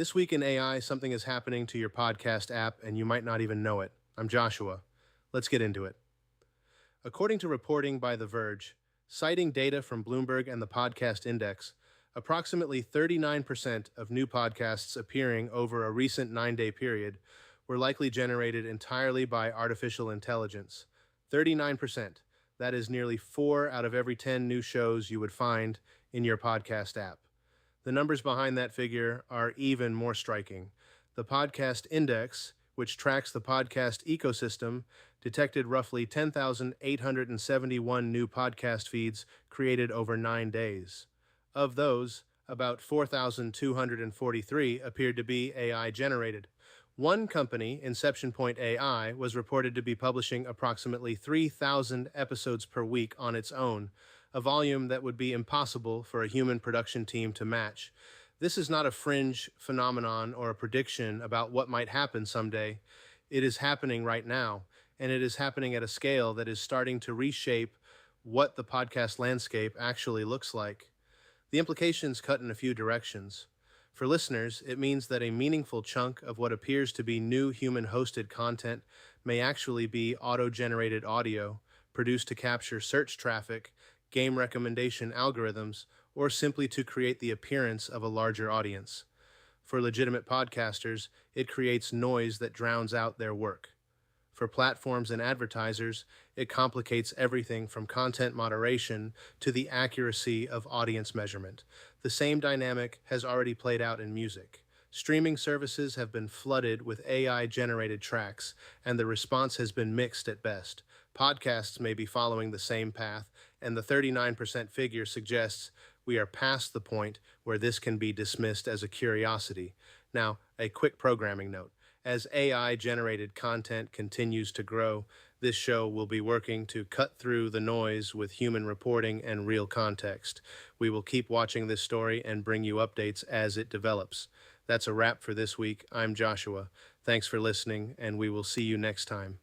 This week in AI, something is happening to your podcast app and you might not even know it. I'm Joshua. Let's get into it. According to reporting by The Verge, citing data from Bloomberg and the Podcast Index, approximately 39% of new podcasts appearing over a recent 9-day period were likely generated entirely by artificial intelligence. 39%. That is nearly 4 out of every 10 new shows you would find in your podcast app. The numbers behind that figure are even more striking. The Podcast Index, which tracks the podcast ecosystem, detected roughly 10,871 new podcast feeds created over 9 days. Of those, about 4,243 appeared to be AI generated. One company, Inception Point AI, was reported to be publishing approximately 3,000 episodes per week on its own, a volume that would be impossible for a human production team to match. This is not a fringe phenomenon or a prediction about what might happen someday. It is happening right now, and it is happening at a scale that is starting to reshape what the podcast landscape actually looks like. The implications cut in a few directions. For listeners, it means that a meaningful chunk of what appears to be new human-hosted content may actually be auto-generated audio, produced to capture search traffic, game recommendation algorithms, or simply to create the appearance of a larger audience. For legitimate podcasters, it creates noise that drowns out their work. For platforms and advertisers, it complicates everything from content moderation to the accuracy of audience measurement. The same dynamic has already played out in music. Streaming services have been flooded with AI-generated tracks, and the response has been mixed at best. Podcasts may be following the same path, and the 39% figure suggests we are past the point where this can be dismissed as a curiosity. Now, a quick programming note. As AI-generated content continues to grow, this show will be working to cut through the noise with human reporting and real context. We will keep watching this story and bring you updates as it develops. That's a wrap for this week. I'm Joshua. Thanks for listening, and we will see you next time.